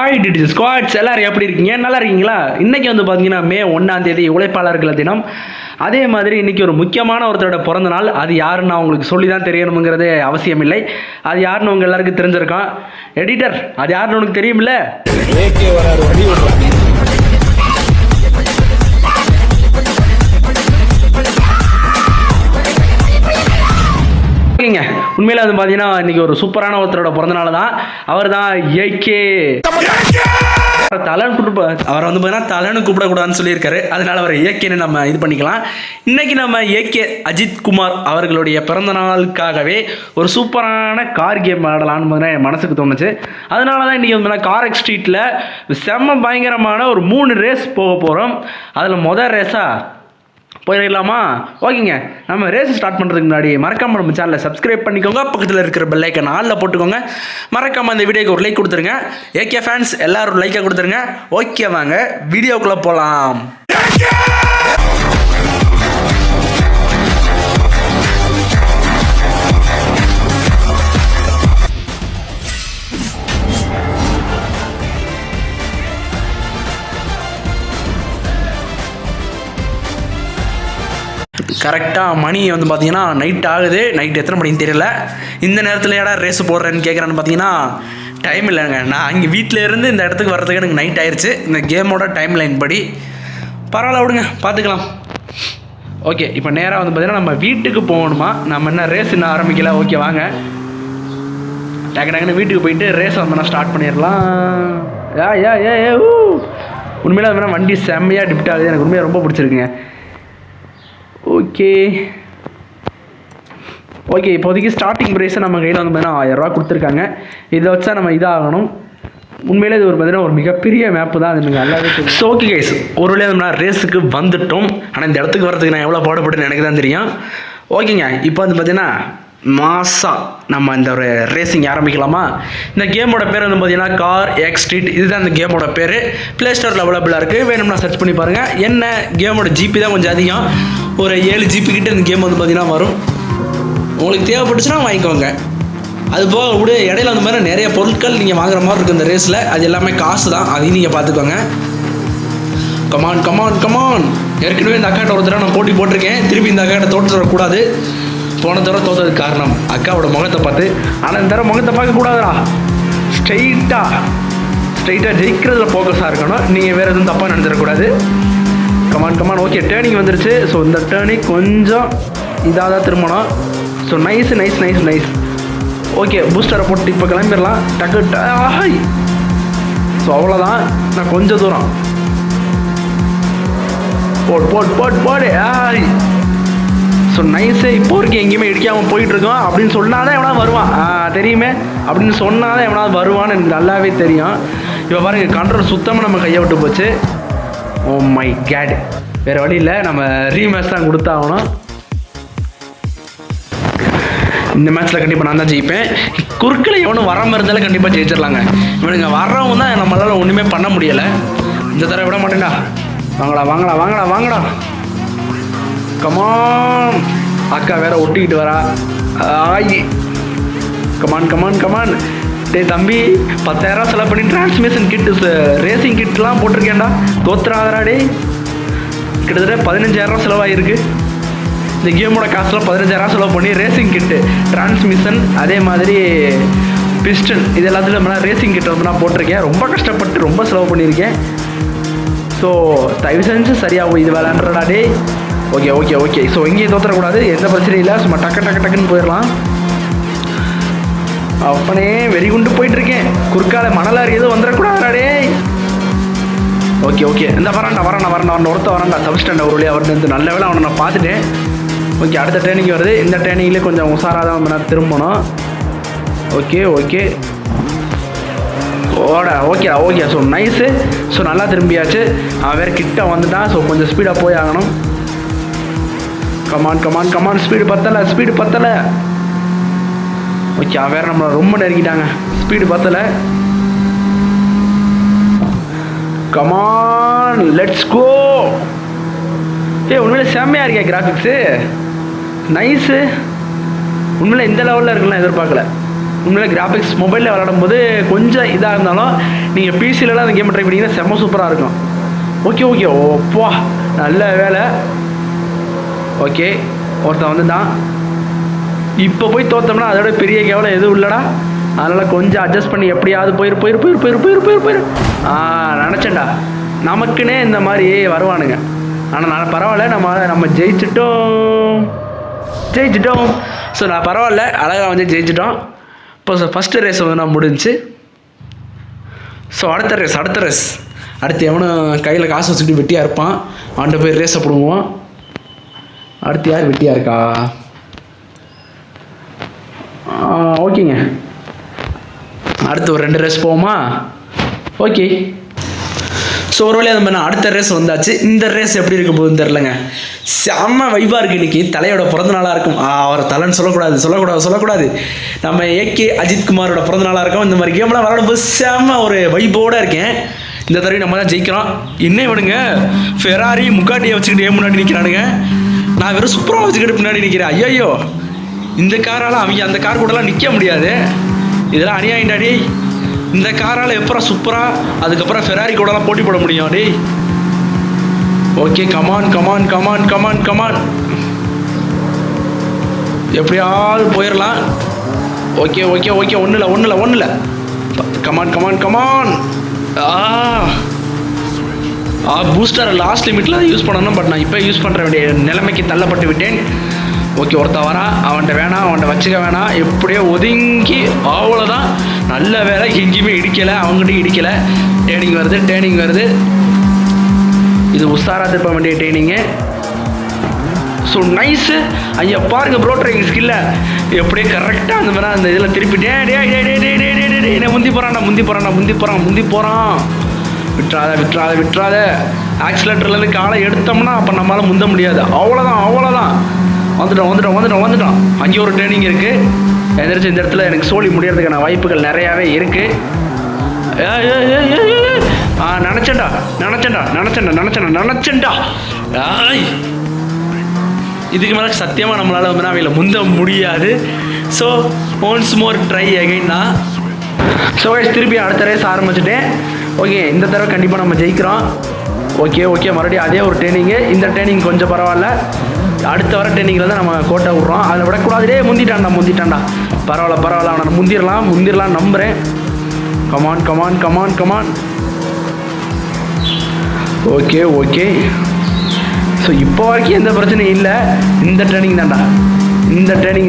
Hi DD squads எல்லாரும் எப்படி இருக்கீங்க? நல்லா இருக்கீங்களா? இன்றைக்கி வந்து பார்த்தீங்கன்னா மே 1 உழைப்பாளர்கள் தினம். அதே மாதிரி இன்றைக்கி ஒரு முக்கியமான ஒருத்தரோட பிறந்த நாள். அது யாருன்னு நான் உங்களுக்கு சொல்லி தான் தெரியணுங்கிறது அவசியம் இல்லை. அது யாருன்னு உங்கள் எல்லாருக்கும் தெரிஞ்சிருக்கான். எடிட்டர், அது யாருன்னு உனக்கு தெரியுமில்ல? ஓகேங்க, உண்மையில் வந்து பார்த்தீங்கன்னா இன்றைக்கி ஒரு சூப்பரான ஒருத்தரோட பிறந்தநாள் தான். அவர் தான் ஏகே. தலைன்னு அவரை வந்து பார்த்தீங்கன்னா தலைன்னு கூப்பிடக்கூடாதுன்னு சொல்லியிருக்காரு. அதனால் அவரை ஏகேன்னு நம்ம இது பண்ணிக்கலாம். இன்றைக்கி நம்ம ஏகே அஜித் குமார் அவர்களுடைய பிறந்த நாளுக்காகவே ஒரு சூப்பரான கார் கேம் ஆடலான்னு என் மனசுக்கு தோணுச்சு. அதனால தான் இன்றைக்கி வந்து கார் ஸ்ட்ரீட்டில் செம்ம பயங்கரமான ஒரு 3 ரேஸ் போக போகிறோம். அதில் மொதல் ரேஸாக போயிடலாமா? ஓகேங்க, நம்ம ரேஸ் ஸ்டார்ட் பண்ணுறதுக்கு முன்னாடி மறக்காமல் நம்ம சேனலை சப்ஸ்கிரைப் பண்ணிக்கோங்க. பக்கத்தில் இருக்கிற பெல் ஐக்கன் ஆலில் போட்டுக்கோங்க. மறக்காமல் இந்த வீடியோக்கு ஒரு லைக் கொடுத்துருங்க. ஏகே ஃபேன்ஸ் எல்லோரும் ஒரு லைக்காக கொடுத்துருங்க. ஓகே, வாங்க வீடியோக்குள்ளே போகலாம். கரெக்டாக மணி வந்து பார்த்தீங்கன்னா நைட் ஆகுது. நைட் எத்தனை மணின்னு தெரியல. இந்த நேரத்தில் ஏடா ரேஸ் போடுறேன்னு கேட்குறான்னு பார்த்தீங்கன்னா டைம் இல்லைங்க. நான் இங்கே வீட்டில் இருந்து இந்த இடத்துக்கு வர்றதுக்கு எனக்கு நைட் ஆயிடுச்சு. இந்த கேமோட டைம் லைன் படி பரவாயில்ல, விடுங்க, பார்த்துக்கலாம். ஓகே, இப்போ நேராக வந்து பார்த்தீங்கன்னா நம்ம வீட்டுக்கு போகணுமா? நம்ம என்ன ரேஸ் இன்னும் ஆரம்பிக்கல. ஓகே, வாங்க டக்குன்னு வீட்டுக்கு போயிட்டு ரேஸ் வந்து நான் ஸ்டார்ட் பண்ணிடலாம். உண்மையில அது வண்டி செம்மையாக டிப்ட் ஆகுது. எனக்கு உண்மையாக ரொம்ப பிடிச்சிருக்குங்க. ஓகே, இப்போதைக்கு ஸ்டார்டிங் ப்ரைஸை நம்ம கையில் வந்து பார்த்தீங்கன்னா 1000 ரூபா கொடுத்துருக்காங்க. இதை வச்சா நம்ம இதாகணும். உண்மையிலே இது ஒரு பார்த்தீங்கன்னா ஒரு மிகப்பெரிய மேப்பு தான். அது எனக்கு நல்லாவே தெரியும். ஸோ ஓகே கைஸ், ஒரு வழியாக நம்ம ரேஸுக்கு வந்துட்டோம். ஆனால் இந்த இடத்துக்கு வரதுக்கு நான் எவ்வளோ பாடுபட்டுன்னு எனக்கு தான் தெரியும். ஓகேங்க, இப்போ வந்து பார்த்தீங்கன்னா மாசா நம்ம இந்த ஒரு ரேசிங் ஆரம்பிக்கலாமா? இந்த கேமோட பேர் வந்து பார்த்தீங்கன்னா கார் எக்ஸ் ஸ்ட்ரீட். இதுதான் இந்த கேமோட பேர். ப்ளே ஸ்டோரில் அவைலபிளாக இருக்குது. வேணும்னா சர்ச் பண்ணி பாருங்கள். என்ன கேமோட ஜிபி தான் கொஞ்சம் அதிகம். ஒரு 7 ஜிபி கிட்ட இந்த கேம் வந்து பார்த்தீங்கன்னா வரும். உங்களுக்கு தேவைப்பட்டுச்சுன்னா வாங்கிக்கோங்க. அது போக கூட இடையில அந்த மாதிரி நிறைய பொருட்கள் நீங்கள் வாங்குற மாதிரி இருக்குது இந்த ரேஸில். அது எல்லாமே காசு தான். அதையும் நீங்கள் பார்த்துக்கோங்க. Come on come on come on. ஏற்கனவே இந்த அக்காட்ட ஒரு தடவை நான் போட்டி போட்டிருக்கேன். திருப்பி இந்த அக்காட்ட தோற்று வரக்கூடாது. போன தடவை தோற்றதுக்கு காரணம் அக்காவோட முகத்தை பார்த்து. ஆனால் இந்த தடவை முகத்தை பார்க்கக்கூடாதுடா. ஸ்ட்ரைட்டாக ஜெயிக்கிறதுல ஃபோக்கஸாக இருக்கணும். நீங்கள் வேறு எதுவும் தப்பாக நினச்சிடக்கூடாது. கமான். ஓகே, டேர்னிங் வந்துருச்சு. ஸோ இந்த டேர்னிங் கொஞ்சம் இதாக தான் திரும்பணும். So nice. ஓகே, பூஸ்டரை போட்டு இப்போ கிளம்பிடலாம். டக்கு. ஸோ அவ்வளோதான். நான் கொஞ்சம் தூரம் போடு. So nice. இப்போ வரைக்கும் எங்கேயுமே இடிக்காமல் போயிட்டுருக்கோம். அப்படின்னு சொன்னால் தான் எவனாவது வருவான். தெரியுமே, அப்படின்னு சொன்னால் தான் எவனாவது வருவான்னு எனக்கு நல்லாவே தெரியும். இப்போ பாருங்கள், கண்ட்ரோல் சுத்தமாக நம்ம கையை விட்டு போச்சு. ஓ மை கேட், வேறு வழி இல்லை, நம்ம ரீமேட்ச் தான் கொடுத்தாகணும். இந்த மேட்ச்சில் கண்டிப்பாக நான் தான் ஜெயிப்பேன். குறுக்கில் எவனும் வராமல் இருந்தாலும் கண்டிப்பாக ஜெயிச்சிடலாங்க. இவனுங்க வர்றவங்க தான் நம்மளால் ஒன்றுமே பண்ண முடியலை. இந்த தடவை விட மாட்டேன்டா. வாங்கடா. கமான். அக்கா வேற ஒட்டிக்கிட்டு வரா. கமான். டே தம்பி, 10,000 செலவு பண்ணி டிரான்ஸ்மிஷன் கிட்டு ரேசிங் கிட்லாம் போட்டிருக்கேன்டா. தோத்துறாதரா டே. கிட்டத்தட்ட 15,000 செலவாகிருக்கு. இந்த கேமோட காசில் 15,000 செலவு பண்ணி ரேசிங் கிட்டு, டிரான்ஸ்மிஷன், அதே மாதிரி பிஸ்டன், இது எல்லாத்துலையும் ரேசிங் கிட்ட வந்து நான் போட்டிருக்கேன். ரொம்ப கஷ்டப்பட்டு ரொம்ப செலவு பண்ணியிருக்கேன். ஸோ தயவு செஞ்சு சரியாக இது விளாண்டுறடா டே. ஓகே. ஸோ எங்கேயும் தோற்றக்கூடாது. எந்த பிரச்சனையும் இல்லை. சும்மா டக்குன்னு போயிடலாம். அப்பனே வெறி குண்டு போயிட்டுருக்கேன். குறுக்கால மணலாரி எதுவும் வந்துடக்கூடாதுடே. ஓகே. இந்த வரண்டா ஒருத்த வரண்டா. தவிச்சிட்டேன் ஒரு வழியாக அவர்ந்து. நல்ல வேலை அவனை நான் பார்த்துட்டேன். ஓகே, அடுத்த ட்ரைனிங் வருது. இந்த ட்ரைனிங்லேயே கொஞ்சம் உஷாராக தான் வந்து நான் திரும்பணும். Okay. Okay. So nice. So நல்லா திரும்பியாச்சு. அவன் வேறு கிட்ட வந்துட்டான். ஸோ கொஞ்சம் ஸ்பீடாக போய் ஆகணும். கமான். ஸ்பீடு பத்தலை. ஓகே, அவன் வேறு நம்மளை ரொம்ப நெருங்கிட்டாங்க. ஸ்பீடு பத்தலை. Come on, let's go. உண்மையிலே செம்மையாக இருக்கே கிராஃபிக்ஸு. நைஸு. உண்மையிலே இந்த லெவலில் இருக்குலாம் எதிர்பார்க்கல. உண்மையிலே கிராஃபிக்ஸ் மொபைலில் விளாடும் போது கொஞ்சம் இதாக இருந்தாலும் நீங்கள் பிசிலலாம் அந்த கேம் ட்ரை பண்ணிங்கன்னா செம்ம சூப்பராக இருக்கும். ஓகே ஓகே ஓப்பா நல்ல வேலை. ஓகே ஒருத்தன் வந்துட்டான். இப்போ போய் தோற்றோம்னா அதோட பெரிய கேவலம் எதுவும் இல்லைடா. அதனால் கொஞ்சம் அட்ஜஸ்ட் பண்ணி எப்படியாவது போயிரு. நினச்சேன்டா நமக்குன்னே இந்த மாதிரி வருவானுங்க. ஆனால் நான் பரவாயில்ல, நம்ம ஜெயிச்சிட்டோம். ஸோ நான் பரவாயில்ல, அழகாக வந்து ஜெயிச்சிட்டோம். இப்போ ஃபஸ்ட்டு ரேஸ் வந்து நான் முடிஞ்சிச்சு. ஸோ அடுத்த ரேஸ் அடுத்து எவனும் கையில் காசு வச்சுக்கிட்டு வெட்டியாக இருப்பான், அவன்கிட்ட போய் ரேஸை போடுவோம். அடுத்து யார் வெட்டியாக இருக்கா? ஓகேங்க, அடுத்து ஒரு 2 ரேஸ் போவோமா? ஓகே. ஸோ ஒரு வழியாக நம்ம அடுத்த ரேஸ் வந்தாச்சு. இந்த ரேஸ் எப்படி இருக்க போகுதுன்னு தெரிலங்க. செம்ம வைபாக இருக்குது. இன்றைக்கி தலையோட பிறந்த நாளாக இருக்கும். அவர் தலைன்னு சொல்லக்கூடாது. நம்ம ஏகே அஜித்குமாரோட பிறந்த நாளாக இருக்கும். இந்த மாதிரி கேம்லாம் விளாடும்போது செம்ம ஒரு வைபோடு இருக்கேன். இந்த தடவை நம்ம தான் ஜெயிக்கிறோம். என்ன விடுங்க, ஃபெராரி முக்காட்டியை வச்சுக்கிட்டு முன்னாடி நிற்கிறானுங்க. நான் வெறும் சூப்பராக வச்சுக்கிட்டு பின்னாடி நிற்கிறேன். ஐயோ, இந்த காரால் அவங்க அந்த கார் கூடலாம் நிற்க முடியாது. இதெல்லாம் அநியாயம்டாடி. இந்த காரால் எப்பறம் சூப்பராக அதுக்கப்புறம் ஃபெராரி கூடலாம் போட்டி போட முடியும் டே. ஓகே, கமான் எப்படியாவது போயிடலாம். ஓகே ஒன்றும் இல்லை. கமான் பூஸ்டர் லாஸ்ட் லிமிட்டில் யூஸ் பண்ணணும். பட் நான் இப்போ யூஸ் பண்ணுற வேண்டிய நிலைமைக்கு தள்ளப்பட்டு விட்டேன். ஓகே, ஒருத்த வரான், அவன்கிட்ட வச்சுக்க வேணாம், எப்படியோ ஒதுங்கி அவ்வளோதான். நல்ல வேலை, எங்கேயுமே இடிக்கலை, அவங்ககிட்டையும் இடிக்கலை. டேர்னிங் வருது. இது உஷாராக திருப்ப வேண்டிய ட்ரெயினிங்கு. So nice. ஐயா பாருங்கள் ப்ரோ ட்ரைவிங் ஸ்கில்ல எப்படியே கரெக்டாக அந்த மாதிரி அந்த இதில் திருப்பிட்டேன். டே முந்தி போகிறான். விட்டுறாத. ஆக்சிலேட்டர்லேருந்து காலை எடுத்தோம்னா அப்போ நம்மளால் முந்த முடியாது. அவ்வளோதான். வந்துட்டோம். அங்கே ஒரு ட்ரைனிங் இருக்குது. எந்திரிச்சு இந்த இடத்துல எனக்கு சோழி முடியறதுக்கான வாய்ப்புகள் நிறையாவே இருக்குது. நினச்சேன்டா. இதுக்கு மேலே சத்தியமாக நம்மளால் வந்து அவையில் முந்த முடியாது. So once more try again தான். ஸோ திருப்பி அடுத்த ரேஸ் ஆரம்பிச்சுட்டேன். ஓகே, இந்த தடவை கண்டிப்பாக நம்ம ஜெயிக்கிறோம். ஓகே மறுபடியும் அதே ஒரு ட்ரைனிங்கு. இந்த ட்ரைனிங் கொஞ்சம் பரவாயில்ல. அடுத்த வர ட்ரைனிங்கில் தான் நம்ம கோட்டை விட்றோம். அதில் விடக்கூடாதே. முந்திட்டான்டா. பரவாயில்ல, அவனை முந்திரலாம் நம்புகிறேன். கமான். ஓகே. ஸோ இப்போ வரைக்கும் எந்த பிரச்சனையும் இல்லை. இந்த ட்ரைனிங்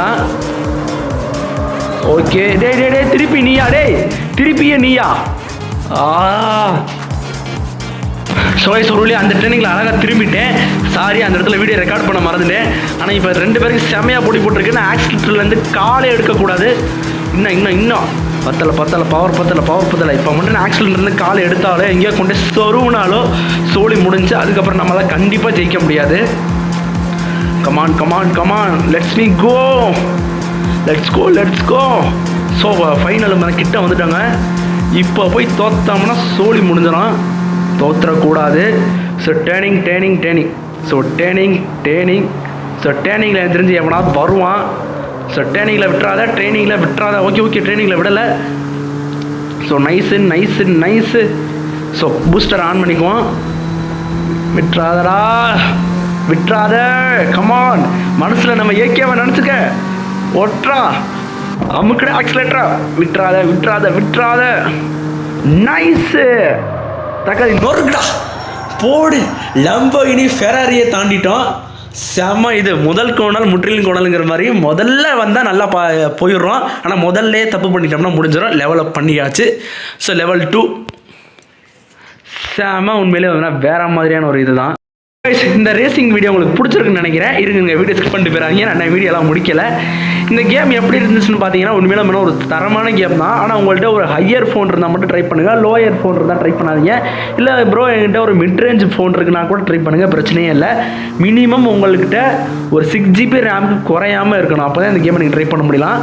தான். ஓகே, டே திருப்பியே நீயா? சொல்லி அந்த ட்ரைனிங்கில் அழகாக திரும்பிட்டேன். சாரி, அந்த இடத்துல வீடியோ ரெக்கார்ட் பண்ண மறந்துட்டேன். ஆனால் இப்போ 2 பேருக்கு செம்மையாக போட்டி போட்டிருக்கு. நான் ஆக்சிலேட்டர்லேருந்து காலே எடுக்கக்கூடாது. இன்னும் பத்தலை பவர் பத்தலை. இப்போ மட்டும் நான் ஆக்சிலேட்டர்லேருந்து காலை எடுத்தாலோ எங்கேயோ கொண்டு சொருவினாலோ சோழி முடிஞ்சு அதுக்கப்புறம் நம்மளால் கண்டிப்பாக ஜெயிக்க முடியாது. Come on let's go. So final கிட்ட வந்துட்டாங்க. இப்போ போய் தோற்றோம்னா சோழி முடிஞ்சிடும். தோற்றக்கூடாது. So turning. ஸோ டேர்னிங்கில் எனக்கு தெரிஞ்சு எவனாவது வருவான். ஸோ ட்ரைனிங்கில் விட்டுறாத. ஓகே ட்ரைனிங்கில் விடலை. So nice. So booster on பண்ணிக்குவோம். விட்டுறாத. கமான், மனசில் நம்ம ஏகேவை நினச்சிக்க. ஒட்டுறா அமுக்கடை ஆக்சிலேட்டரா. விட்டுறாத. நைஸு. தக்காளி நொறுக்குடா போடு. லம்போகினி ஃபெராரியை தாண்டிட்டோம். செம்ம. இது முதல் கோணல் முற்றிலும் கோணலுங்கிற மாதிரி முதல்ல வந்தால் நல்லா போயிடுறோம். ஆனால் முதல்ல தப்பு பண்ணிட்டோம்னா முடிஞ்சிடும். லெவல் அப் பண்ணியாச்சு. ஸோ லெவல் 2 செம்ம. உண்மையிலே வேறு மாதிரியான ஒரு இது தான். இந்த ரேசிங் வீடியோ உங்களுக்கு பிடிச்சிருக்குன்னு நினைக்கிறேன். இருங்க, வீடியோ ஸ்கிப் பண்ணிட்டு போயிடாதீங்க. நான் வீடியோலாம் முடிக்கலை. இந்த கேம் எப்படி இருந்துச்சுன்னு பார்த்தீங்கன்னா உண்மையில ஒரு தரமான கேம் தான். ஆனால் உங்கள்கிட்ட ஒரு ஹையர் ஃபோன் இருந்தால் மட்டும் ட்ரை பண்ணுங்கள். லோயர் ஃபோன் இருந்தால் ட்ரை பண்ணாதீங்க. இல்லை ப்ரோ என்கிட்ட ஒரு மிட்ரேஞ்ச் ஃபோன் இருக்குன்னா கூட ட்ரை பண்ணுங்கள், பிரச்சனையே இல்லை. மினிமம் உங்கள்கிட்ட ஒரு 6 GB ரேமுக்கு குறையாமல் இருக்கணும். அப்போ தான் இந்த கேமை நீங்கள் ட்ரை பண்ண முடியலாம்.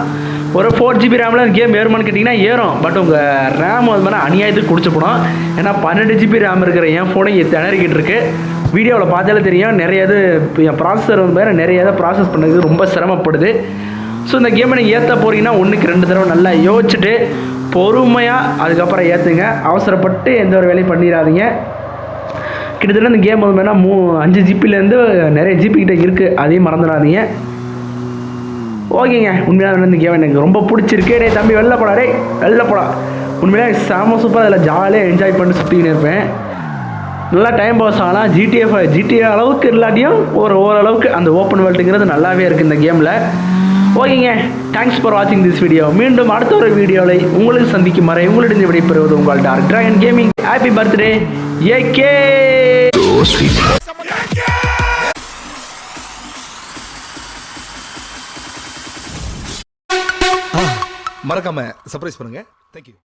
ஒரு 4 GB ரேமில் இந்த கேம் ஏறுமான்னு கேட்டிங்கன்னா ஏறும். பட் உங்கள் ரேம் அது மாதிரி அநியாயத்துக்கு குடிச்சுப்படும். ஏன்னா 12 GB ரேம் இருக்கிற என் ஃபோனை திணறிக்கிட்டு இருக்கு. வீடியோவில் பார்த்தாலே தெரியும். நிறைய இது என் ப்ராசஸர் வேறு நிறைய இதை ப்ராசஸ் பண்ணுறது ரொம்ப சிரமப்படுது. ஸோ இந்த கேமை நீங்கள் ஏற்ற போகிறீங்கன்னா 1க்கு 2 தடவை நல்லா யோசிச்சுட்டு பொறுமையாக அதுக்கப்புறம் ஏற்றுங்க. அவசரப்பட்டு எந்த ஒரு வேலையும் பண்ணிடாதீங்க. கிட்டத்தட்ட இந்த கேம் வந்து பார்த்தீங்கன்னா 5 ஜிபிலேருந்து நிறைய ஜிபி கிட்ட இருக்குது, அதையும் மறந்துடாதீங்க. ஓகேங்க, உண்மையாக இந்த கேம் எனக்கு ரொம்ப பிடிச்சிருக்கு. டே தம்பி வெளில போடா, டே வெளில போடா. உண்மையாக செம சூப்பராக அதில் ஜாலியாக என்ஜாய் பண்ணி சுற்றிக்கின்னு இருப்பேன். நல்லா டைம் பாஸ் ஆகலாம். ஜிடிஏ அளவுக்கு இல்லாட்டியும் ஓரளவுக்கு அந்த ஓப்பன் வேர்ல்டுங்கிறது நல்லாவே இருக்குது இந்த கேமில். ஓகேங்க, தேங்க்ஸ் ஃபார் வாட்சிங் திஸ் வீடியோ. மீண்டும் அடுத்த ஒரு வீடியோவில் உங்களுக்கு சந்திக்கும் வரை உங்களிடம் விடைபெறுவது உங்கள் Dark Dragon Gaming. Happy birthday AK. மறக்காம சர்ப்ரைஸ் பண்ணுங்க. தேங்க்யூ.